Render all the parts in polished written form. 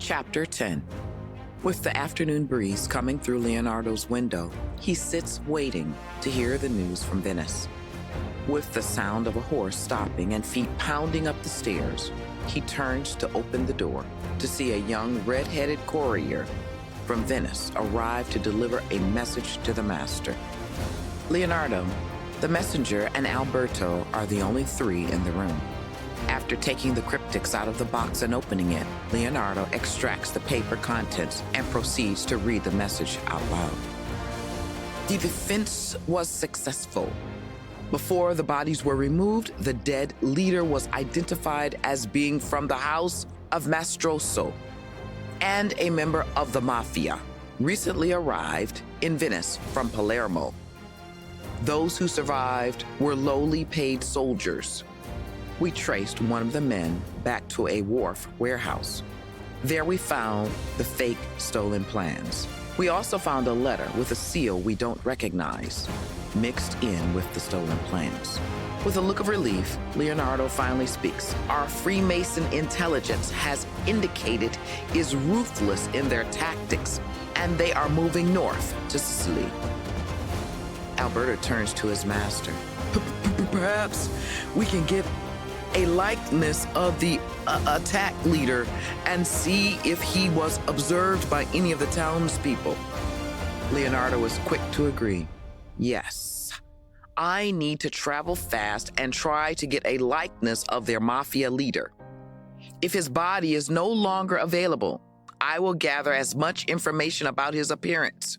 Chapter 10. With the afternoon breeze coming through Leonardo's window, he sits waiting to hear the news from Venice. With the sound of a horse stopping and feet pounding up the stairs, he turns to open the door to see a young red-headed courier from Venice arrive to deliver a message to the master. Leonardo, the messenger, and Alberto are the only three in the room. After taking the cryptics out of the box and opening it, Leonardo extracts the paper contents and proceeds to read the message out loud. The defense was successful. Before the bodies were removed, the dead leader was identified as being from the house of Mastroso and a member of the Mafia, recently arrived in Venice from Palermo. Those who survived were lowly paid soldiers. We traced one of the men back to a wharf warehouse. There we found the fake stolen plans. We also found a letter with a seal we don't recognize, mixed in with the stolen plans. With a look of relief, Leonardo finally speaks. Our Freemason intelligence has indicated is ruthless in their tactics, and they are moving north to Sicily. Alberto turns to his master. Perhaps we can get a likeness of the attack leader and see if he was observed by any of the townspeople. Leonardo was quick to agree. Yes, I need to travel fast and try to get a likeness of their Mafia leader. If his body is no longer available, I will gather as much information about his appearance.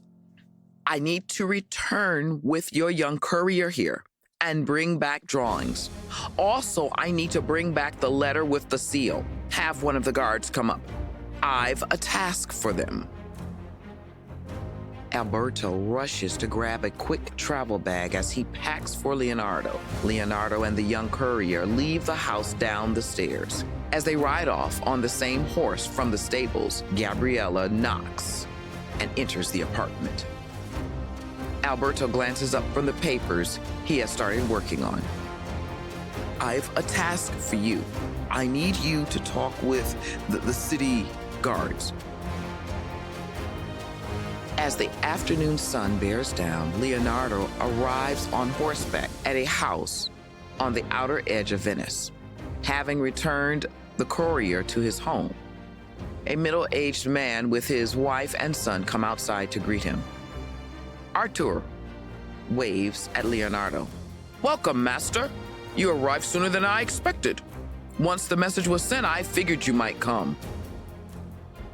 I need to return with your young courier here and bring back drawings. Also, I need to bring back the letter with the seal. Have one of the guards come up. I've a task for them. Alberto rushes to grab a quick travel bag as he packs for Leonardo. Leonardo and the young courier leave the house down the stairs. As they ride off on the same horse from the stables, Gabriella knocks and enters the apartment. Alberto glances up from the papers he has started working on. I've a task for you. I need you to talk with the city guards. As the afternoon sun bears down, Leonardo arrives on horseback at a house on the outer edge of Venice, having returned the courier to his home. A middle-aged man with his wife and son come outside to greet him. Artur waves at Leonardo. Welcome, master. You arrived sooner than I expected. Once the message was sent, I figured you might come.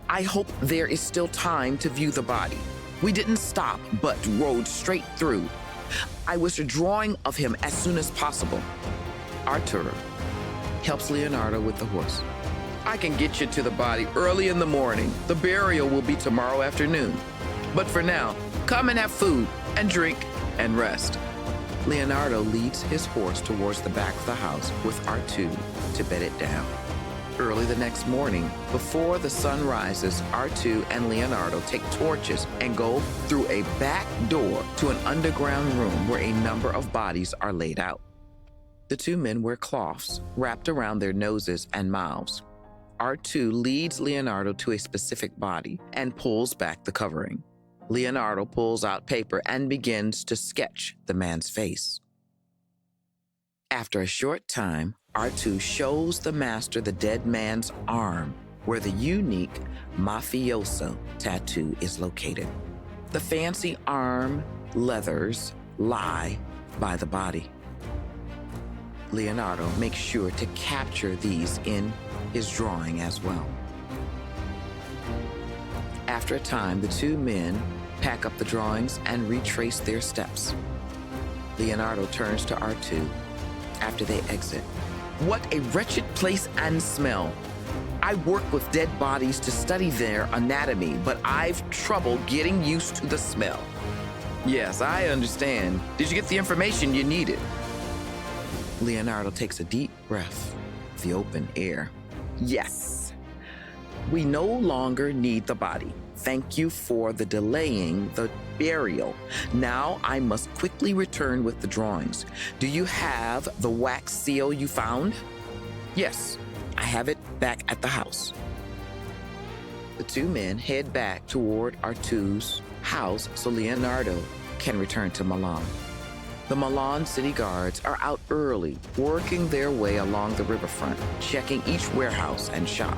I hope there is still time to view the body. We didn't stop, but rode straight through. I wish a drawing of him as soon as possible. Artur helps Leonardo with the horse. I can get you to the body early in the morning. The burial will be tomorrow afternoon. But for now, come and have food and drink and rest. Leonardo leads his horse towards the back of the house with Artur to bed it down. Early the next morning, before the sun rises, Artur and Leonardo take torches and go through a back door to an underground room where a number of bodies are laid out. The two men wear cloths wrapped around their noses and mouths. Artur leads Leonardo to a specific body and pulls back the covering. Leonardo pulls out paper and begins to sketch the man's face. After a short time, Artur shows the master the dead man's arm, where the unique mafioso tattoo is located. The fancy arm leathers lie by the body. Leonardo makes sure to capture these in his drawing as well. After a time, the two men pack up the drawings and retrace their steps. Leonardo turns to Artur after they exit. What a wretched place and smell. I work with dead bodies to study their anatomy, but I've trouble getting used to the smell. Yes, I understand. Did you get the information you needed? Leonardo takes a deep breath of the open air. Yes. We no longer need the body. Thank you for the delaying the burial. Now I must quickly return with the drawings. Do you have the wax seal you found? Yes, I have it back at the house. The two men head back toward Artur's house so Leonardo can return to Milan. The Milan city guards are out early, working their way along the riverfront, checking each warehouse and shop.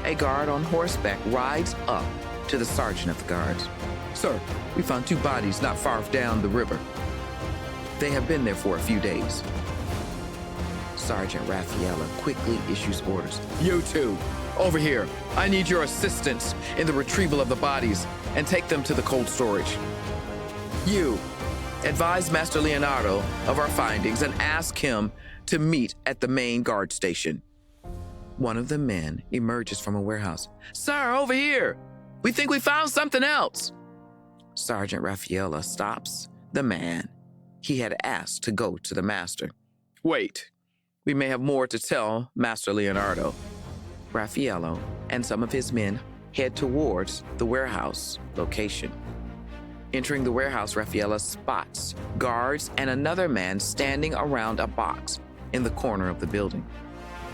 A guard on horseback rides up to the sergeant of the guards. "Sir, we found two bodies not far down the river. They have been there for a few days." Sergeant Raffaella quickly issues orders. "You two, over here. I need your assistance in the retrieval of the bodies and take them to the cold storage. You, advise Master Leonardo of our findings and ask him to meet at the main guard station." One of the men emerges from a warehouse. "Sir, over here. We think we found something else." Sergeant Raffaella stops the man he had asked to go to the master. "Wait, we may have more to tell Master Leonardo." Raffaello and some of his men head towards the warehouse location. Entering the warehouse, Raffaella spots guards and another man standing around a box in the corner of the building.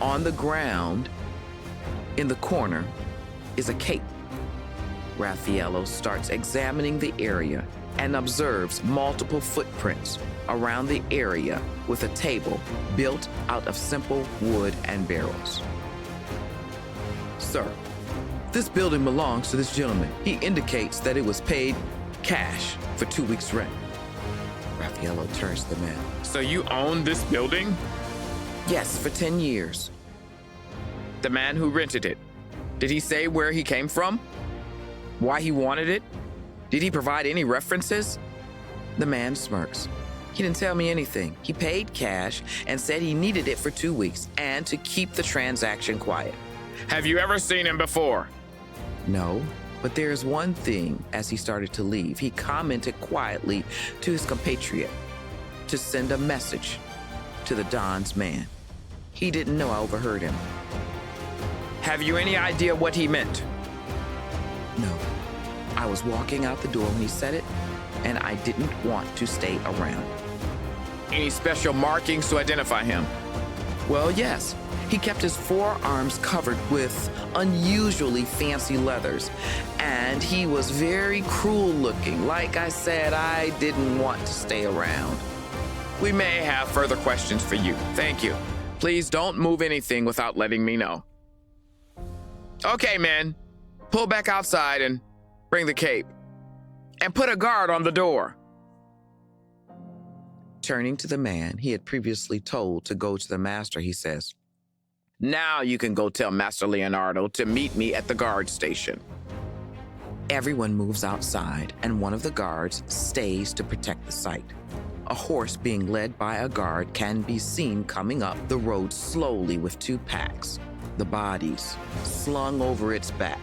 On the ground, in the corner, is a cape. Raffaello starts examining the area and observes multiple footprints around the area with a table built out of simple wood and barrels. "Sir, this building belongs to this gentleman. He indicates that it was paid cash for 2 weeks' rent." Raffaello turns to the man. "So you own this building?" "Yes, for 10 years. "The man who rented it, did he say where he came from? Why he wanted it? Did he provide any references?" The man smirks. "He didn't tell me anything. He paid cash and said he needed it for 2 weeks and to keep the transaction quiet." "Have you ever seen him before?" "No. But there is one thing. As he started to leave, he commented quietly to his compatriot to send a message to the Don's man. He didn't know I overheard him." "Have you any idea what he meant?" "No. I was walking out the door when he said it, and I didn't want to stay around." "Any special markings to identify him?" "Well, yes. He kept his forearms covered with unusually fancy leathers, and he was very cruel looking. Like I said, I didn't want to stay around." "We may have further questions for you. Thank you. Please don't move anything without letting me know." "Okay, men. Pull back outside and bring the cape. And put a guard on the door." Turning to the man he had previously told to go to the master, he says, "Now you can go tell Master Leonardo to meet me at the guard station." Everyone moves outside, and one of the guards stays to protect the site. A horse being led by a guard can be seen coming up the road slowly with 2 packs, the bodies slung over its back.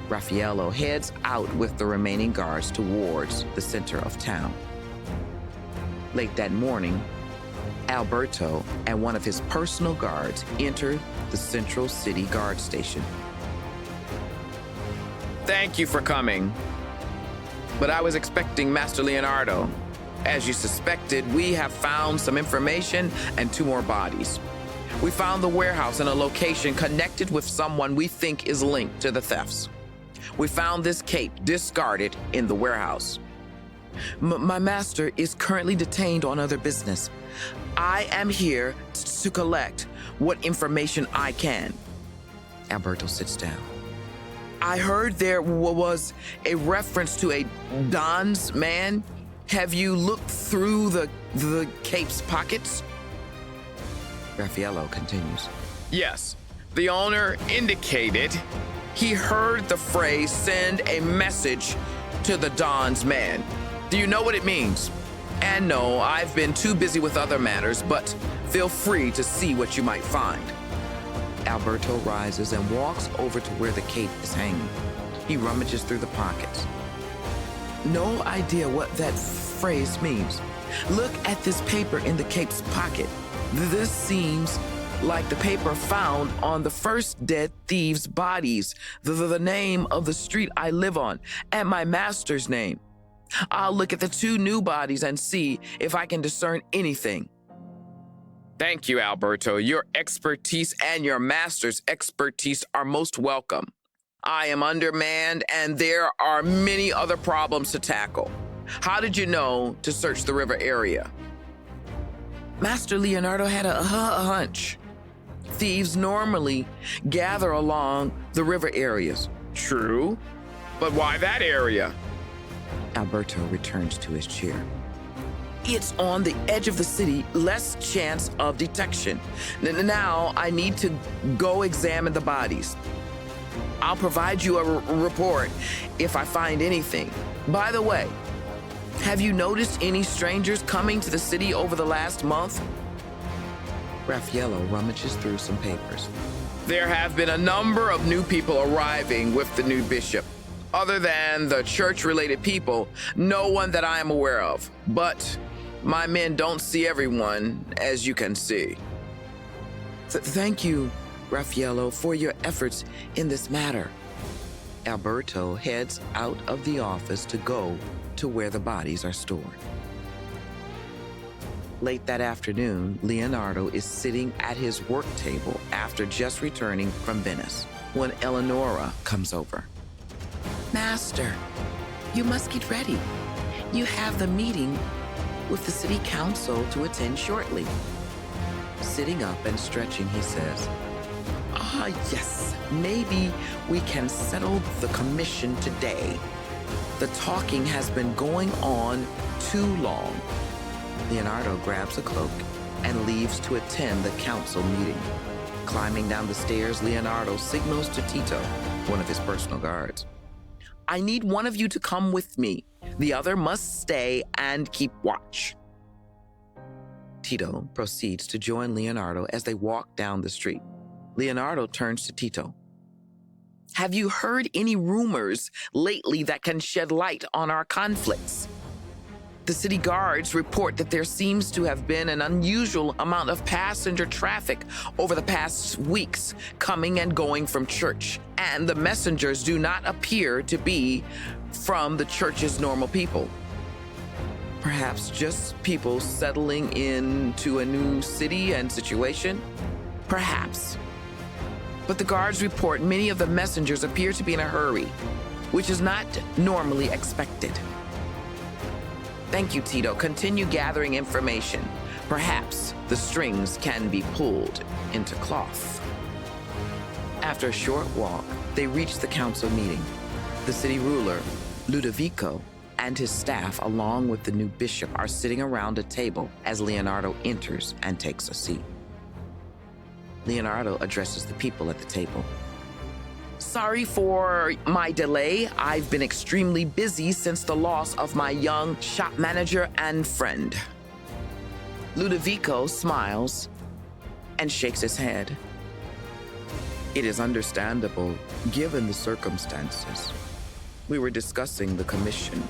Raffaello heads out with the remaining guards towards the center of town. Late that morning, Alberto and one of his personal guards enter the Central City Guard Station. "Thank you for coming, but I was expecting Master Leonardo. As you suspected, we have found some information and 2 more bodies. We found the warehouse in a location connected with someone we think is linked to the thefts. We found this cape discarded in the warehouse. My master is currently detained on other business. I am here to collect what information I can." Alberto sits down. "I heard there was a reference to a Don's man. Have you looked through the cape's pockets?" Raffaello continues. "Yes, the owner indicated he heard the phrase, 'send a message to the Don's man.' Do you know what it means? And no, I've been too busy with other matters, but feel free to see what you might find." Alberto rises and walks over to where the cape is hanging. He rummages through the pockets. "No idea what that phrase means. Look at this paper in the cape's pocket. This seems like the paper found on the first dead thieves' bodies, the name of the street I live on, and my master's name. I'll look at the 2 new bodies and see if I can discern anything." "Thank you, Alberto. Your expertise and your master's expertise are most welcome." I am undermanned, and there are many other problems to tackle. How did you know to search the river area? Master Leonardo had a hunch. Thieves normally gather along the river areas. True, but why that area? Alberto returns to his chair. It's on the edge of the city, less chance of detection. Now I need to go examine the bodies. I'll provide you a report if I find anything. By the way, have you noticed any strangers coming to the city over the last month? Raffaello rummages through some papers. There have been a number of new people arriving with the new bishop. Other than the church-related people, no one that I am aware of. But my men don't see everyone, as you can see. Thank you, Raffaello, for your efforts in this matter. Alberto heads out of the office to go to where the bodies are stored. Late that afternoon, Leonardo is sitting at his work table after just returning from Venice when Eleonora comes over. Master, you must get ready. You have the meeting with the city council to attend shortly. Sitting up and stretching, he says, yes, maybe we can settle the commission today. The talking has been going on too long. Leonardo grabs a cloak and leaves to attend the council meeting. Climbing down the stairs, Leonardo signals to Tito, one of his personal guards. I need one of you to come with me. The other must stay and keep watch. Tito proceeds to join Leonardo as they walk down the street. Leonardo turns to Tito. Have you heard any rumors lately that can shed light on our conflicts? The city guards report that there seems to have been an unusual amount of passenger traffic over the past weeks, coming and going from church, and the messengers do not appear to be from the church's normal people. Perhaps just people settling into a new city and situation? Perhaps. But the guards report many of the messengers appear to be in a hurry, which is not normally expected. Thank you, Tito. Continue gathering information. Perhaps the strings can be pulled into cloth. After a short walk, they reach the council meeting. The city ruler, Ludovico, and his staff, along with the new bishop, are sitting around a table as Leonardo enters and takes a seat. Leonardo addresses the people at the table. Sorry for my delay. I've been extremely busy since the loss of my young shop manager and friend. Ludovico smiles and shakes his head. It is understandable, given the circumstances. We were discussing the commission.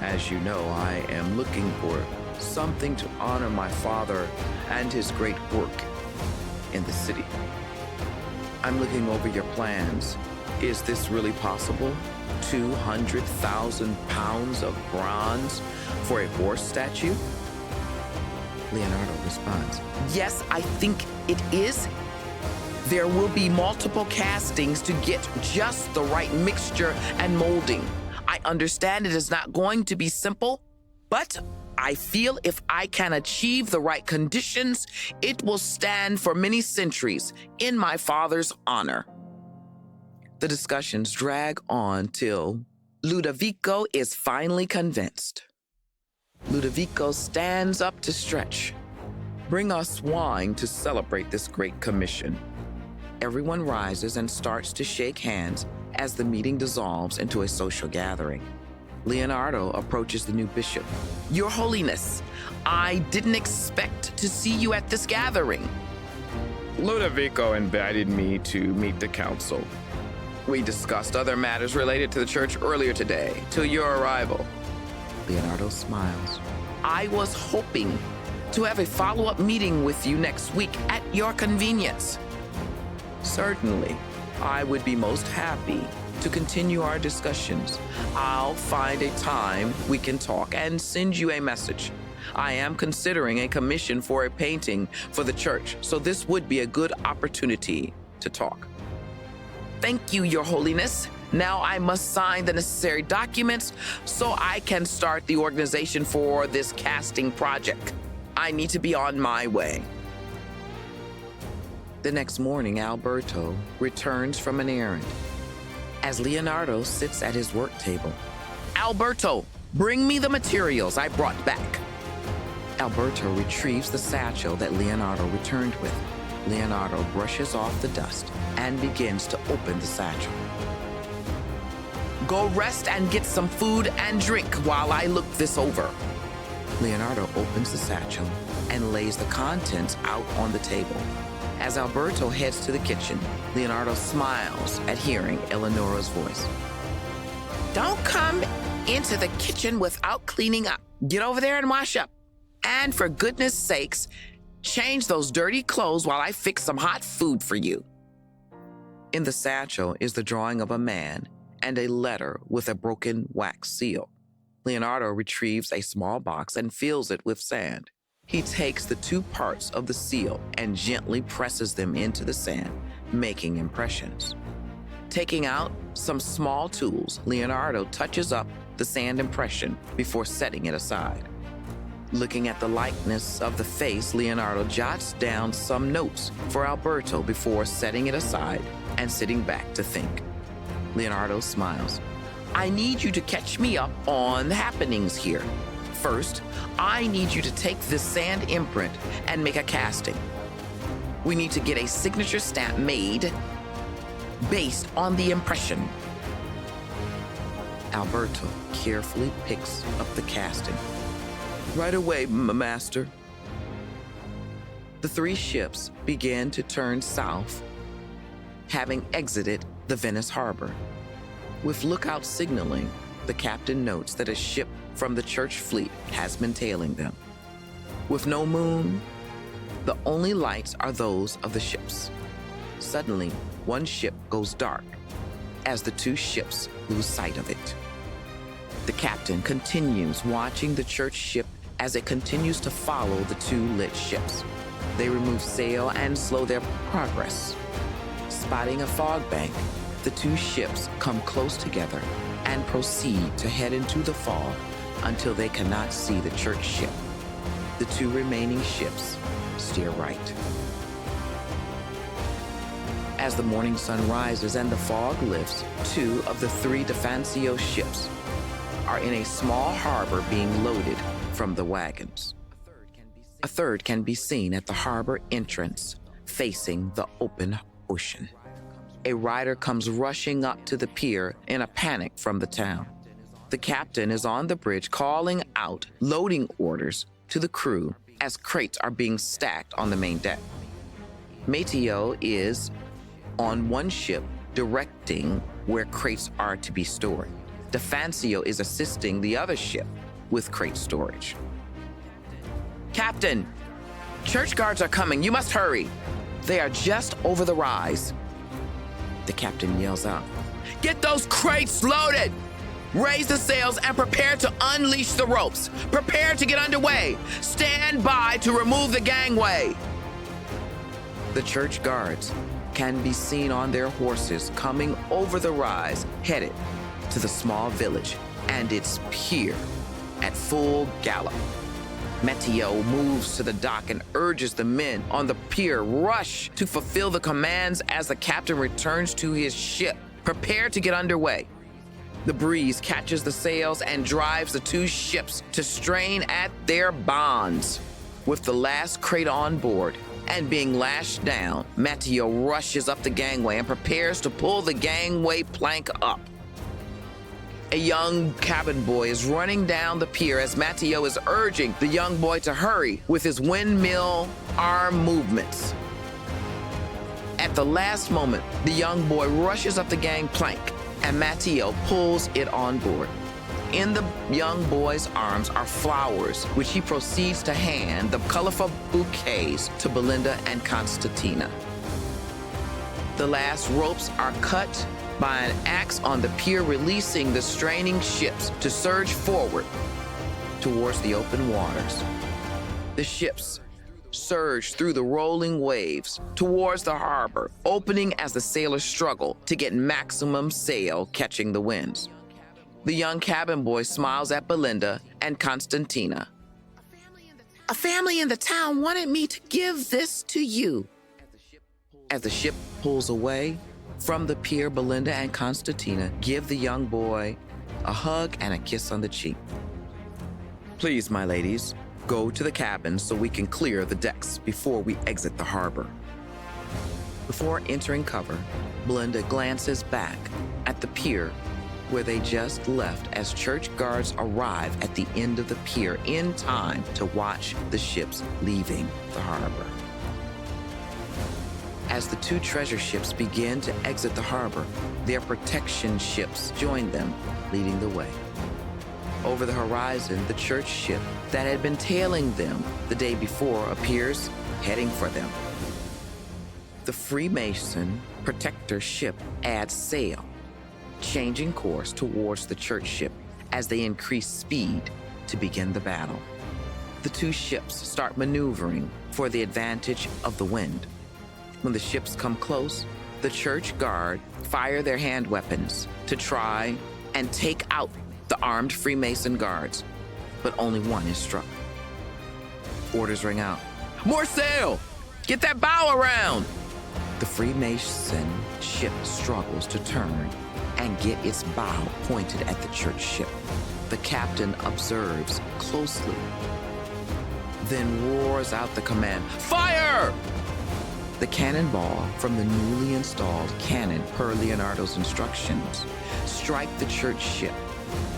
As you know, I am looking for something to honor my father and his great work in the city. I'm looking over your plans. Is this really possible? 200,000 pounds of bronze for a horse statue? Leonardo responds, yes, I think it is. There will be multiple castings to get just the right mixture and molding. I understand it is not going to be simple, but I feel if I can achieve the right conditions, it will stand for many centuries in my father's honor. The discussions drag on till Ludovico is finally convinced. Ludovico stands up to stretch. Bring us wine to celebrate this great commission. Everyone rises and starts to shake hands as the meeting dissolves into a social gathering. Leonardo approaches the new bishop. Your Holiness, I didn't expect to see you at this gathering. Ludovico invited me to meet the council. We discussed other matters related to the church earlier today, till your arrival. Leonardo smiles. I was hoping to have a follow-up meeting with you next week at your convenience. Certainly, I would be most happy to continue our discussions. I'll find a time we can talk and send you a message. I am considering a commission for a painting for the church, so this would be a good opportunity to talk. Thank you, Your Holiness. Now I must sign the necessary documents so I can start the organization for this casting project. I need to be on my way. The next morning, Alberto returns from an errand. As Leonardo sits at his work table, Alberto, bring me the materials I brought back. Alberto retrieves the satchel that Leonardo returned with. Leonardo brushes off the dust and begins to open the satchel. Go rest and get some food and drink while I look this over. Leonardo opens the satchel and lays the contents out on the table. As Alberto heads to the kitchen, Leonardo smiles at hearing Eleonora's voice. Don't come into the kitchen without cleaning up. Get over there and wash up. And for goodness sakes, change those dirty clothes while I fix some hot food for you. In the satchel is the drawing of a man and a letter with a broken wax seal. Leonardo retrieves a small box and fills it with sand. He takes the two parts of the seal and gently presses them into the sand, making impressions. Taking out some small tools, Leonardo touches up the sand impression before setting it aside. Looking at the likeness of the face, Leonardo jots down some notes for Alberto before setting it aside and sitting back to think. Leonardo smiles. I need you to catch me up on the happenings here. First, I need you to take this sand imprint and make a casting. We need to get a signature stamp made based on the impression. Alberto carefully picks up the casting. Right away, master. The three ships began to turn south, having exited the Venice harbor. With lookout signaling, the captain notes that a ship from the church fleet has been tailing them. With no moon, the only lights are those of the ships. Suddenly, one ship goes dark as the two ships lose sight of it. The captain continues watching the church ship as it continues to follow the two lit ships. They remove sail and slow their progress. Spotting a fog bank, the two ships come close together and proceed to head into the fog until they cannot see the church ship. The two remaining ships steer right. As the morning sun rises and the fog lifts, two of the three Defancio ships are in a small harbor being loaded from the wagons. A third can be seen at the harbor entrance, facing the open ocean. A rider comes rushing up to the pier in a panic from the town. The captain is on the bridge calling out loading orders to the crew as crates are being stacked on the main deck. Matteo is on one ship directing where crates are to be stored. Defancio is assisting the other ship with crate storage. Captain, church guards are coming. You must hurry. They are just over the rise. The captain yells out, get those crates loaded! Raise the sails and prepare to unleash the ropes. Prepare to get underway. Stand by to remove the gangway. The church guards can be seen on their horses coming over the rise, headed to the small village and its pier at full gallop. Matteo moves to the dock and urges the men on the pier rush to fulfill the commands as the captain returns to his ship. Prepare to get underway. The breeze catches the sails and drives the two ships to strain at their bonds. With the last crate on board and being lashed down, Matteo rushes up the gangway and prepares to pull the gangway plank up. A young cabin boy is running down the pier as Matteo is urging the young boy to hurry with his windmill arm movements. At the last moment, the young boy rushes up the gangplank and Matteo pulls it on board. In the young boy's arms are flowers, which he proceeds to hand the colorful bouquets to Belinda and Constantina. The last ropes are cut by an axe on the pier, releasing the straining ships to surge forward towards the open waters. The ships surge through the rolling waves towards the harbor, opening as the sailors struggle to get maximum sail catching the winds. The young cabin boy smiles at Belinda and Constantina. A family in the town wanted me to give this to you. As the ship pulls away from the pier, Belinda and Constantina give the young boy a hug and a kiss on the cheek. Please, my ladies, go to the cabin so we can clear the decks before we exit the harbor. Before entering cover, Belinda glances back at the pier where they just left as church guards arrive at the end of the pier in time to watch the ships leaving the harbor. As the two treasure ships begin to exit the harbor, their protection ships join them, leading the way. Over the horizon, the church ship that had been tailing them the day before appears, heading for them. The Freemason protector ship adds sail, changing course towards the church ship as they increase speed to begin the battle. The two ships start maneuvering for the advantage of the wind. When the ships come close, the church guard fire their hand weapons to try and take out the armed Freemason guards, but only one is struck. Orders ring out. More sail! Get that bow around! The Freemason ship struggles to turn and get its bow pointed at the church ship. The captain observes closely, then roars out the command, Fire! The cannonball from the newly installed cannon, per Leonardo's instructions, strike the church ship,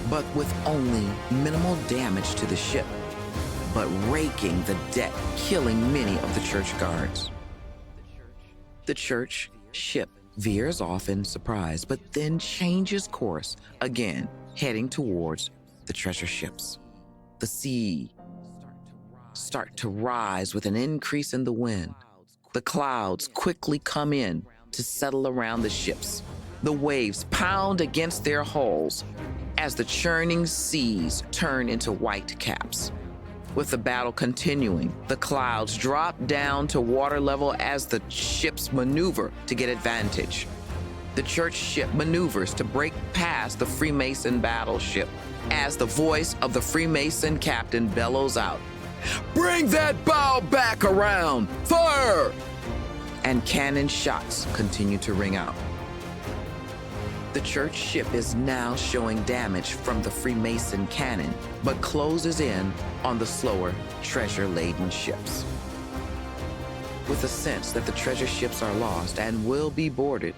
but with only minimal damage to the ship, but raking the deck, killing many of the church guards. The church ship veers off in surprise, but then changes course again, heading towards the treasure ships. The sea start to rise with an increase in the wind. The clouds quickly come in to settle around the ships. The waves pound against their hulls as the churning seas turn into white caps. With the battle continuing, the clouds drop down to water level as the ships maneuver to get advantage. The church ship maneuvers to break past the Freemason battleship as the voice of the Freemason captain bellows out, Bring that bow back around! Fire! And cannon shots continue to ring out. The church ship is now showing damage from the Freemason cannon, but closes in on the slower, treasure-laden ships. With a sense that the treasure ships are lost and will be boarded,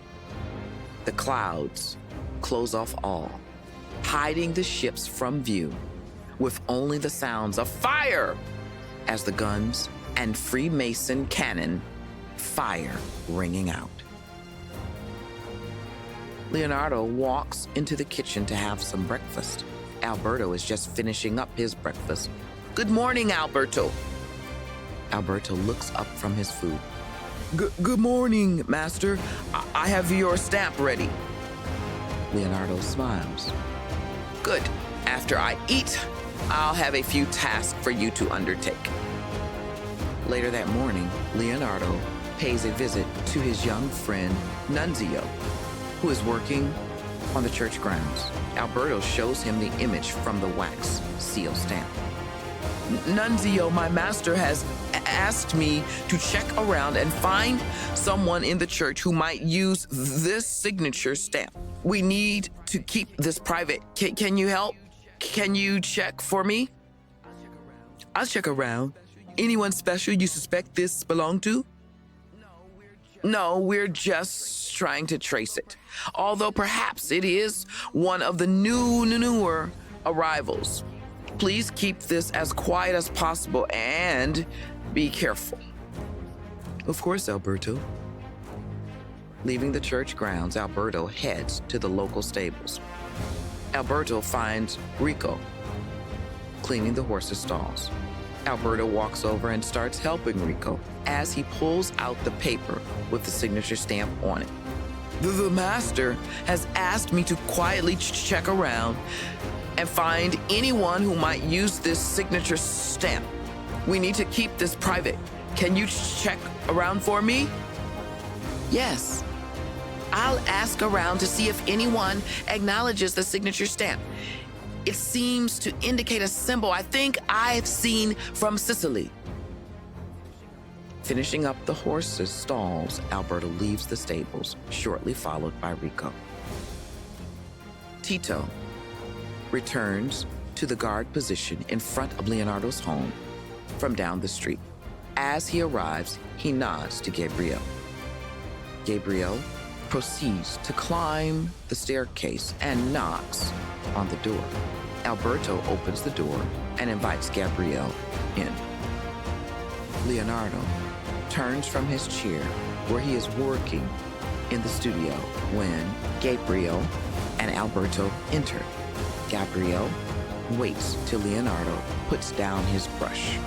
the clouds close off all, hiding the ships from view, with only the sounds of fire as the guns and Freemason cannon fire ringing out. Leonardo walks into the kitchen to have some breakfast. Alberto is just finishing up his breakfast. Good morning, Alberto. Alberto looks up from his food. Good morning, master. I have your stamp ready. Leonardo smiles. Good. After I eat, I'll have a few tasks for you to undertake. Later that morning, Leonardo pays a visit to his young friend, Nunzio, who is working on the church grounds. Alberto shows him the image from the wax seal stamp. Nunzio, my master has asked me to check around and find someone in the church who might use this signature stamp. We need to keep this private. Can you help? Can you check for me? I'll check around. Anyone special you suspect this belonged to? No, we're just trying to trace it. Although perhaps it is one of the newer arrivals. Please keep this as quiet as possible and be careful. Of course, Alberto. Leaving the church grounds, Alberto heads to the local stables. Alberto finds Rico cleaning the horses' stalls. Alberto walks over and starts helping Rico as he pulls out the paper with the signature stamp on it. The master has asked me to quietly check around and find anyone who might use this signature stamp. We need to keep this private. Can you check around for me? Yes. I'll ask around to see if anyone acknowledges the signature stamp. It seems to indicate a symbol I think I've seen from Sicily. Finishing up the horse's stalls, Alberto leaves the stables, shortly followed by Rico. Tito returns to the guard position in front of Leonardo's home from down the street. As he arrives, he nods to Gabriel. Gabriel proceeds to climb the staircase and knocks on the door. Alberto opens the door and invites Gabriel in. Leonardo turns from his chair where he is working in the studio when Gabriel and Alberto enter. Gabriel waits till Leonardo puts down his brush.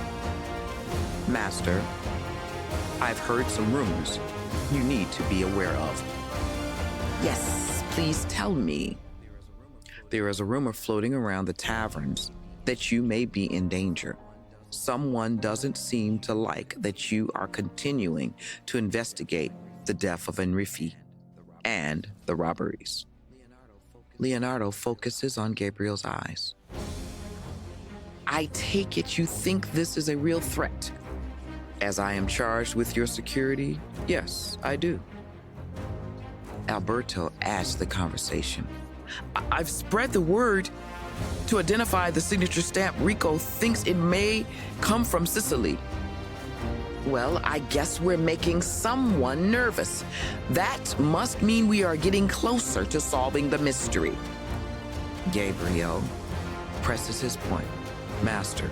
Master, I've heard some rumors you need to be aware of. Yes, please tell me. There is a rumor floating around the taverns that you may be in danger. Someone doesn't seem to like that you are continuing to investigate the death of Enrique and the robberies. Leonardo focuses on Gabriel's eyes. I take it you think this is a real threat. As I am charged with your security, yes, I do. Alberto adds to the conversation. I've spread the word to identify the signature stamp. Rico thinks it may come from Sicily. Well, I guess we're making someone nervous. That must mean we are getting closer to solving the mystery. Gabriel presses his point. Master,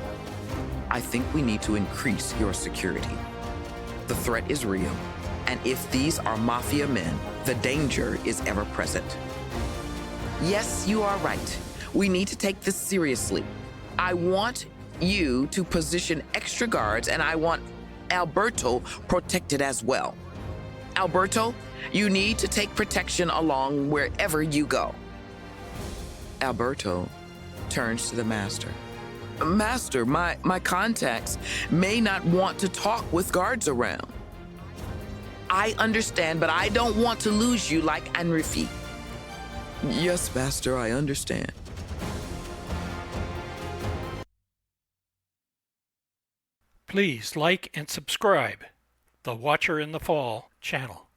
I think we need to increase your security. The threat is real, and if these are Mafia men, the danger is ever present. Yes, you are right. We need to take this seriously. I want you to position extra guards, and I want Alberto protected as well. Alberto, you need to take protection along wherever you go. Alberto turns to the master. Master, my contacts may not want to talk with guards around. I understand, but I don't want to lose you like Enrique. Yes, Master, I understand. Please like and subscribe the Watcher in the Fall channel.